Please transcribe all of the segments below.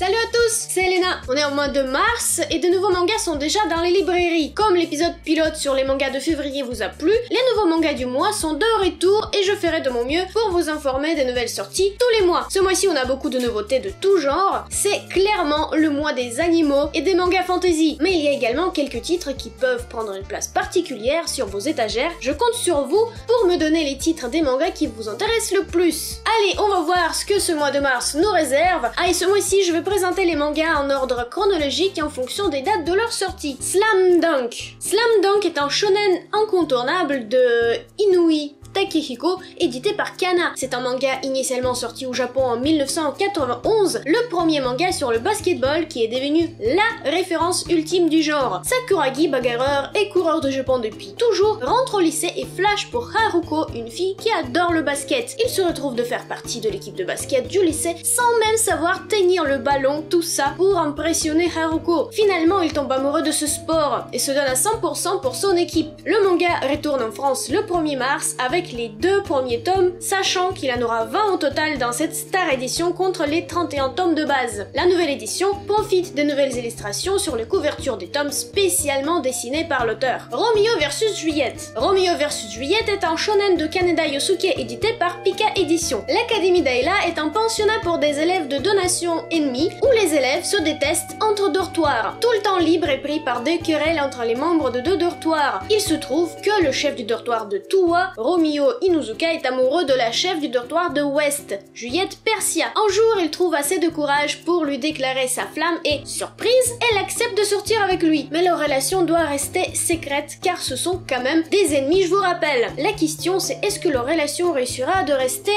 Salut à tous, c'est Elena. On est au mois de mars et de nouveaux mangas sont déjà dans les librairies. Comme l'épisode pilote sur les mangas de février vous a plu, les nouveaux mangas du mois sont de retour et je ferai de mon mieux pour vous informer des nouvelles sorties tous les mois. Ce mois-ci on a beaucoup de nouveautés de tout genre, c'est clairement le mois des animaux et des mangas fantasy. Mais il y a également quelques titres qui peuvent prendre une place particulière sur vos étagères. Je compte sur vous pour me donner les titres des mangas qui vous intéressent le plus. Allez, on va voir ce que ce mois de mars nous réserve. Ah, et ce mois-ci je vais présenter les mangas en ordre chronologique et en fonction des dates de leur sortie. Slam Dunk. Slam Dunk est un shonen incontournable de Inui Takehiko, édité par Kana. C'est un manga initialement sorti au Japon en 1991, le premier manga sur le basketball qui est devenu la référence ultime du genre. Sakuragi, bagarreur et coureur de Japon depuis toujours, rentre au lycée et flash pour Haruko, une fille qui adore le basket. Il se retrouve de faire partie de l'équipe de basket du lycée sans même savoir tenir le ballon, tout ça pour impressionner Haruko. Finalement, il tombe amoureux de ce sport et se donne à 100% pour son équipe. Le manga retourne en France le 1er mars avec les 2 premiers tomes, sachant qu'il en aura 20 au total dans cette Star Edition contre les 31 tomes de base. La nouvelle édition profite de nouvelles illustrations sur les couvertures des tomes spécialement dessinés par l'auteur. Romeo vs Juliette. Romeo vs Juliette est un shonen de Kaneda Yosuke édité par Pika Édition. L'Académie d'Ayla est un pensionnat pour des élèves de deux nations ennemies où les élèves se détestent entre dortoirs. Tout le temps libre est pris par des querelles entre les membres de deux dortoirs. Il se trouve que le chef du dortoir de Tuwa, Romeo Inuzuka, est amoureux de la chef du dortoir de West, Juliette Persia. Un jour, il trouve assez de courage pour lui déclarer sa flamme et, surprise, elle accepte de sortir avec lui. Mais leur relation doit rester secrète car ce sont quand même des ennemis, je vous rappelle. La question c'est est-ce que leur relation réussira de rester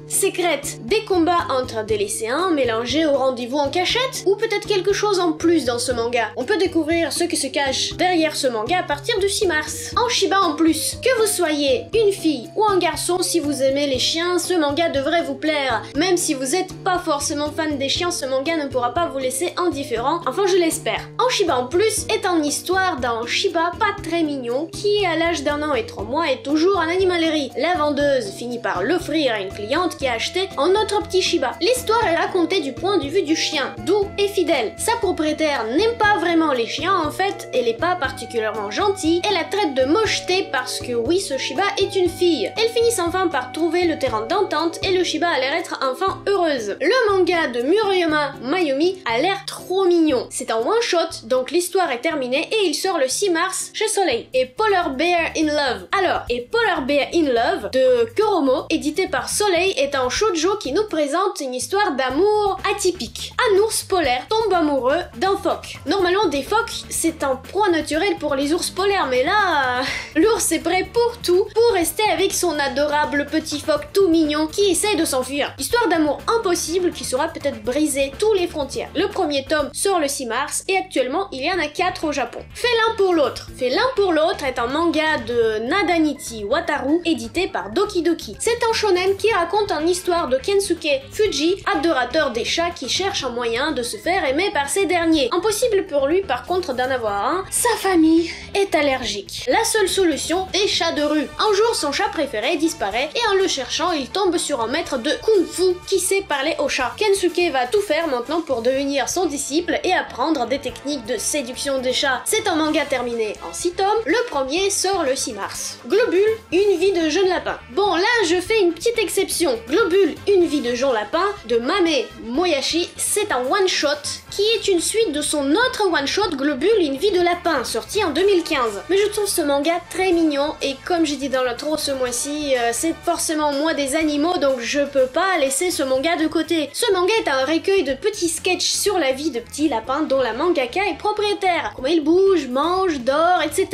secrète? Des combats entre des lycéens mélangés au rendez-vous en cachette? Ou peut-être quelque chose en plus dans ce manga? On peut découvrir ce qui se cache derrière ce manga à partir du 6 mars. En Shiba en plus, que vous soyez une fille ou un garçon, si vous aimez les chiens, ce manga devrait vous plaire. Même si vous êtes pas forcément fan des chiens, ce manga ne pourra pas vous laisser indifférent, enfin je l'espère. En Shiba en plus est une histoire d'un Shiba pas très mignon qui, à l'âge d'1 an et 3 mois, est toujours en animalerie. La vendeuse finit par l'offrir à une cliente qui a acheté un autre petit Shiba. L'histoire est racontée du point de vue du chien, doux et fidèle. Sa propriétaire n'aime pas vraiment les chiens en fait, elle est pas particulièrement gentille, elle la traite de mocheté parce que oui, ce Shiba est une fille. Elles finissent enfin par trouver le terrain d'entente et le Shiba a l'air être enfin heureuse. Le manga de Murayama Mayumi a l'air trop mignon. C'est un one shot, donc l'histoire est terminée et il sort le 6 mars chez Soleil. Et Polar Bear in Love. Alors, et Polar Bear in Love de Kuromo, édité par Soleil, est un shoujo qui nous présente une histoire d'amour atypique. Un ours polaire tombe amoureux d'un phoque. Normalement, des phoques, c'est un proie naturel pour les ours polaires, mais là, l'ours est prêt pour tout, pour rester avec son adorable petit phoque tout mignon qui essaye de s'enfuir. Histoire d'amour impossible qui saura peut-être briser toutes les frontières. Le premier tome sort le 6 mars et actuellement, il y en a 4 au Japon. Fait l'un pour l'autre. Fait l'un pour l'autre est un manga de Nadanichi Wataru, édité par Doki Doki. C'est un shonen qui raconte une histoire de Kensuke Fuji, adorateur des chats qui cherche un moyen de se faire aimer par ces derniers. Impossible pour lui par contre d'en avoir un, sa famille est allergique. La seule solution, des chats de rue. Un jour son chat préféré disparaît et en le cherchant il tombe sur un maître de Kung Fu qui sait parler aux chats. Kensuke va tout faire maintenant pour devenir son disciple et apprendre des techniques de séduction des chats. C'est un manga terminé en 6 tomes, le premier sort le 6 mars. Globule, une vie de jeune lapin. Bon là je fais une petite exception. Globule, une vie de jeune lapin de Mame Moyashi, c'est un one-shot qui est une suite de son autre one-shot Globule, une vie de lapin, sorti en 2015. Mais je trouve ce manga très mignon et comme j'ai dit dans l'intro ce mois-ci, c'est forcément moi des animaux donc je peux pas laisser ce manga de côté. Ce manga est un recueil de petits sketchs sur la vie de petits lapins dont la mangaka est propriétaire. Comment ils bougent, mangent, dorment, etc.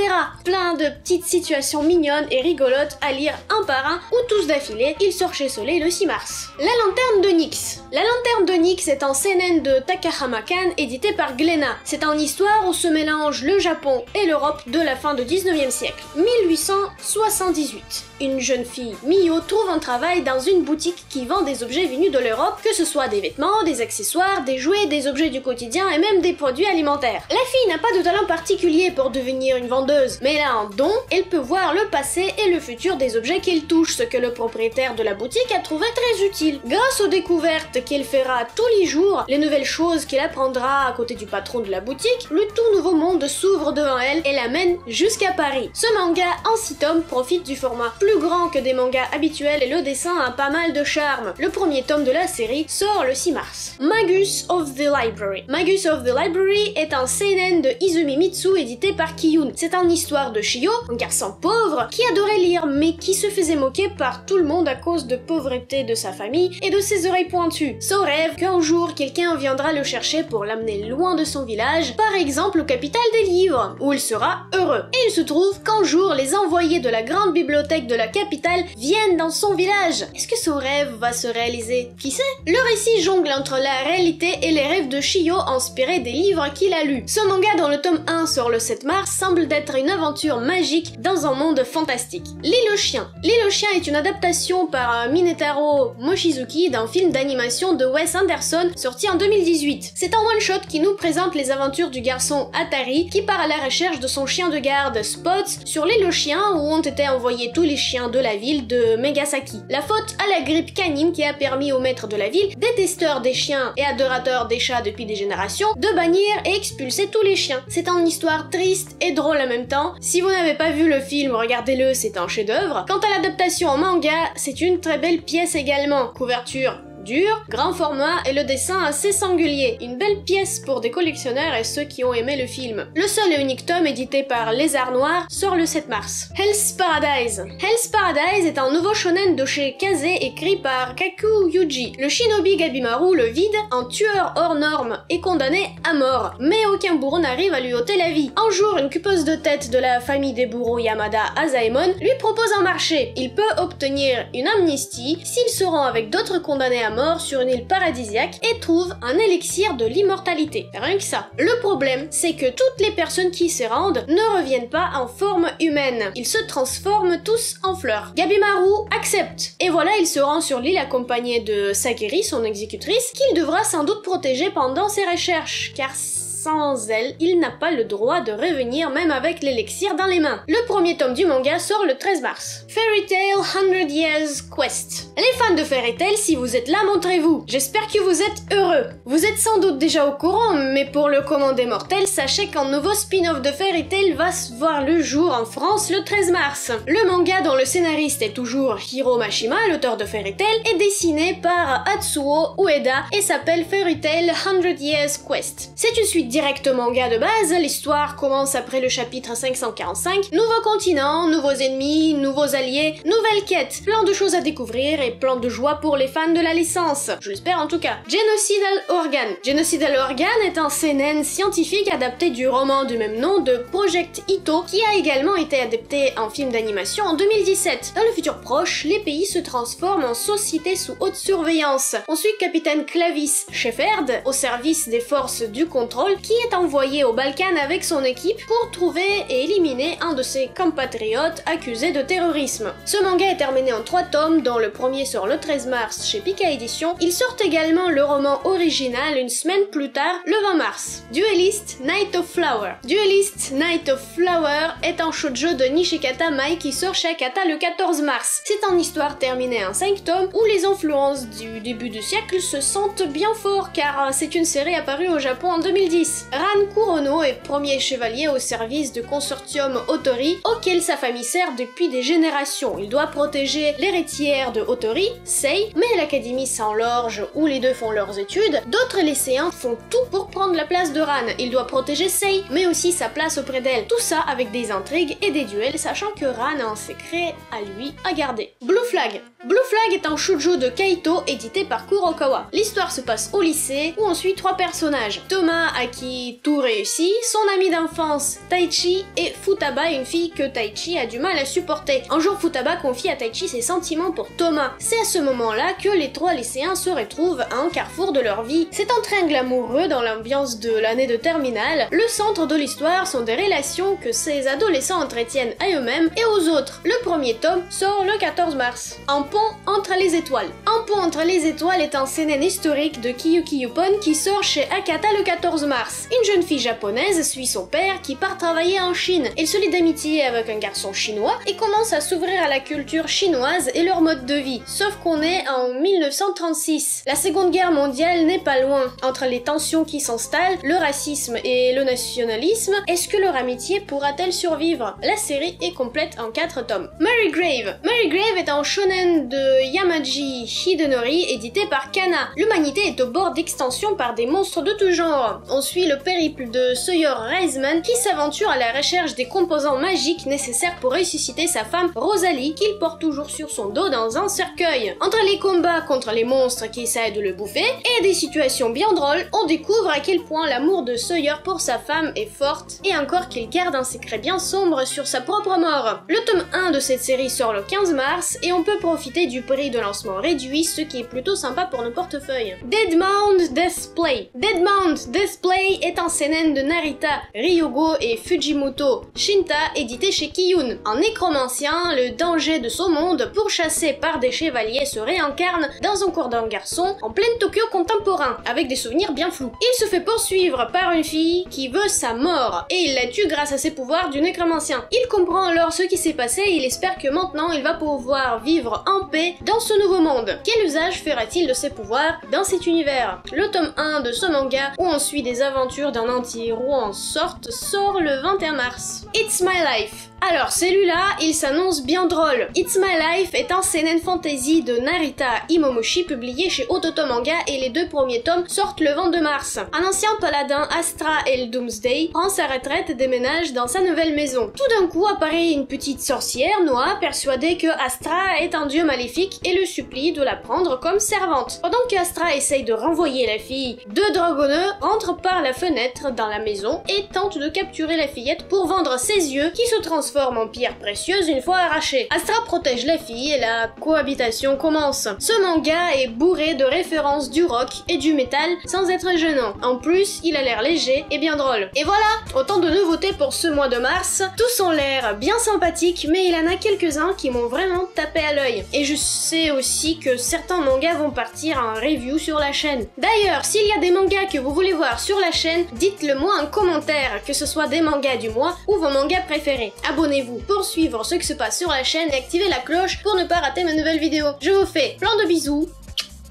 Plein de petites situations mignonnes et rigolotes à lire un par un ou tous d'affilée. Il sort chez Soleil le 6 mars. La lanterne de Nyx. La lanterne de Nyx est un seinen de Takahama Arcane édité par Glénat. C'est une histoire où se mélangent le Japon et l'Europe de la fin du 19e siècle. 1878. Une jeune fille, Mio, trouve un travail dans une boutique qui vend des objets venus de l'Europe, que ce soit des vêtements, des accessoires, des jouets, des objets du quotidien et même des produits alimentaires. La fille n'a pas de talent particulier pour devenir une vendeuse, mais elle a un don, elle peut voir le passé et le futur des objets qu'elle touche, ce que le propriétaire de la boutique a trouvé très utile. Grâce aux découvertes qu'elle fera tous les jours, les nouvelles choses qu'elle apprendra à côté du patron de la boutique, le tout nouveau monde s'ouvre devant elle et l'amène jusqu'à Paris. Ce manga en 6 tomes profite du format plus grand que des mangas habituels et le dessin a pas mal de charme. Le premier tome de la série sort le 6 mars. Magus of the Library. Magus of the Library est un seinen de Izumi Mitsu édité par Kiyun. C'est une histoire de Shio, un garçon pauvre qui adorait lire mais qui se faisait moquer par tout le monde à cause de pauvreté de sa famille et de ses oreilles pointues. Son rêve qu'un jour quelqu'un viendra le chercher pour l'amener loin de son village, par exemple au capital des livres, où il sera heureux. Et il se trouve qu'un jour les envoyés de la grande bibliothèque de la capitale viennent dans son village. Est-ce que son rêve va se réaliser? Qui sait? Le récit jongle entre la réalité et les rêves de Shio inspirés des livres qu'il a lus. Ce manga dont le tome 1 sort le 7 mars semble d'être une aventure magique dans un monde fantastique. L'île aux chiens. L'île aux chiens est une adaptation par Minetaro Mochizuki d'un film d'animation de Wes Anderson sorti en 2018. C'est un one-shot qui nous présente les aventures du garçon Atari qui part à la recherche de son chien de garde Spots sur l'île aux chiens où ont été envoyés tous les chiens de la ville de Megasaki. La faute à la grippe canine qui a permis aux maîtres de la ville, détesteurs des chiens et adorateurs des chats depuis des générations, de bannir et expulser tous les chiens. C'est une histoire triste et drôle en même temps. Si vous n'avez pas vu le film, regardez-le, c'est un chef-d'œuvre. Quant à l'adaptation en manga, c'est une très belle pièce également. Couverture dur, grand format et le dessin assez singulier. Une belle pièce pour des collectionneurs et ceux qui ont aimé le film. Le seul et unique tome édité par Lézard Noir sort le 7 mars. Hell's Paradise. Hell's Paradise est un nouveau shonen de chez Kaze écrit par Kaku Yuji. Le shinobi Gabimaru, le vide, un tueur hors norme, est condamné à mort. Mais aucun bourreau n'arrive à lui ôter la vie. Un jour, une cupeuse de tête de la famille des bourreaux Yamada Azaemon lui propose un marché. Il peut obtenir une amnistie s'il se rend avec d'autres condamnés à mort sur une île paradisiaque et trouve un élixir de l'immortalité. Rien que ça. Le problème, c'est que toutes les personnes qui s'y rendent ne reviennent pas en forme humaine. Ils se transforment tous en fleurs. Gabimaru accepte. Et voilà, il se rend sur l'île accompagné de Sakiri, son exécutrice, qu'il devra sans doute protéger pendant ses recherches, car sans elle, il n'a pas le droit de revenir même avec l'élixir dans les mains. Le premier tome du manga sort le 13 mars. Fairy Tail 100 Years Quest. Les fans de Fairy Tail, si vous êtes là, montrez-vous. J'espère que vous êtes heureux. Vous êtes sans doute déjà au courant, mais pour le commun des mortels, sachez qu'un nouveau spin-off de Fairy Tail va voir le jour en France le 13 mars. Le manga dont le scénariste est toujours Hiro Mashima, l'auteur de Fairy Tail, est dessiné par Atsuo Ueda et s'appelle Fairy Tail 100 Years Quest. C'est une suite direct manga de base, l'histoire commence après le chapitre 545, nouveau continent, nouveaux ennemis, nouveaux alliés, nouvelles quêtes, plein de choses à découvrir et plein de joie pour les fans de la licence, je l'espère en tout cas. Genocidal Organ. Genocidal Organ est un seinen scientifique adapté du roman du même nom de Project Ito qui a également été adapté en film d'animation en 2017. Dans le futur proche, les pays se transforment en sociétés sous haute surveillance. On suit Capitaine Clavis Shepard au service des forces du contrôle qui est envoyé au Balkan avec son équipe pour trouver et éliminer un de ses compatriotes accusés de terrorisme. Ce manga est terminé en 3 tomes, dont le premier sort le 13 mars chez Pika Édition. Il sort également le roman original une semaine plus tard, le 20 mars. Duelist Night of Flower. Duelist Night of Flower est un shoujo de Nishikata Mai qui sort chez Akata le 14 mars. C'est une histoire terminée en 5 tomes où les influences du début du siècle se sentent bien fort car c'est une série apparue au Japon en 2010. Ran Kurono est premier chevalier au service du consortium Otori, auquel sa famille sert depuis des générations. Il doit protéger l'héritière de Otori, Sei, mais l'académie s'enlorge où les deux font leurs études. D'autres lycéens font tout pour prendre la place de Ran. Il doit protéger Sei, mais aussi sa place auprès d'elle. Tout ça avec des intrigues et des duels, sachant que Ran a un secret à lui à garder. Blue Flag. Blue Flag est un shoujo de Kaito édité par Kurokawa. L'histoire se passe au lycée où on suit 3 personnages. Thomas, à qui qui tout réussit, son ami d'enfance Taichi et Futaba, une fille que Taichi a du mal à supporter. Un jour, Futaba confie à Taichi ses sentiments pour Thomas. C'est à ce moment-là que les trois lycéens se retrouvent à un carrefour de leur vie. C'est un triangle amoureux dans l'ambiance de l'année de terminale. Le centre de l'histoire sont des relations que ces adolescents entretiennent à eux-mêmes et aux autres. Le premier tome sort le 14 mars. Un pont entre les étoiles. Un pont entre les étoiles est un seinen historique de Kiyuki Yuppon qui sort chez Akata le 14 mars. Une jeune fille japonaise suit son père qui part travailler en Chine. Elle se lie d'amitié avec un garçon chinois et commence à s'ouvrir à la culture chinoise et leur mode de vie. Sauf qu'on est en 1936. La Seconde Guerre mondiale n'est pas loin. Entre les tensions qui s'installent, le racisme et le nationalisme, est-ce que leur amitié pourra-t-elle survivre? La série est complète en 4 tomes. Mary Grave. Mary Grave est un shonen de Yamaji Hidenori édité par Kana. L'humanité est au bord d'extinction par des monstres de tout genre. On suit le périple de Sawyer Reisman qui s'aventure à la recherche des composants magiques nécessaires pour ressusciter sa femme Rosalie qu'il porte toujours sur son dos dans un cercueil. Entre les combats contre les monstres qui essaient de le bouffer et des situations bien drôles, on découvre à quel point l'amour de Sawyer pour sa femme est forte et encore qu'il garde un secret bien sombre sur sa propre mort. Le tome 1 de cette série sort le 15 mars et on peut profiter du prix de lancement réduit, ce qui est plutôt sympa pour nos portefeuilles. Deadmount Display. Deadmount Display est un seinen de Narita, Ryogo et Fujimoto Shinta édité chez Kiyun. Un nécromancien, le danger de son monde, pourchassé par des chevaliers, se réincarne dans un corps d'un garçon en pleine Tokyo contemporain, avec des souvenirs bien flous. Il se fait poursuivre par une fille qui veut sa mort, et il la tue grâce à ses pouvoirs du nécromancien. Il comprend alors ce qui s'est passé et il espère que maintenant il va pouvoir vivre en paix dans ce nouveau monde. Quel usage fera-t-il de ses pouvoirs dans cet univers? Le tome 1 de ce manga, où on suit des aventures d'un anti-héros en sorte, sort le 21 mars. It's My Life. Alors celui-là, il s'annonce bien drôle. It's My Life est un seinen fantasy de Narita Imomoshi publié chez Ototo Manga et les 2 premiers tomes sortent le 22 mars. Un ancien paladin, Astra El Doomsday, prend sa retraite et déménage dans sa nouvelle maison. Tout d'un coup apparaît une petite sorcière noire persuadée que Astra est un dieu maléfique et le supplie de la prendre comme servante. Pendant que Astra essaye de renvoyer la fille, 2 dragonneux rentrent par la fenêtre dans la maison et tentent de capturer la fillette pour vendre ses yeux qui se transforment en pierre précieuse une fois arrachée. Astra protège la fille et la cohabitation commence. Ce manga est bourré de références du rock et du métal sans être gênant. En plus, il a l'air léger et bien drôle. Et voilà, autant de nouveautés pour ce mois de mars. Tous ont l'air bien sympathiques, mais il y en a quelques-uns qui m'ont vraiment tapé à l'œil. Et je sais aussi que certains mangas vont partir en review sur la chaîne. D'ailleurs, s'il y a des mangas que vous voulez voir sur la chaîne, dites-le moi en commentaire, que ce soit des mangas du mois ou vos mangas préférés. Abonnez-vous pour suivre ce qui se passe sur la chaîne et activez la cloche pour ne pas rater mes nouvelles vidéos. Je vous fais plein de bisous,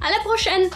à la prochaine!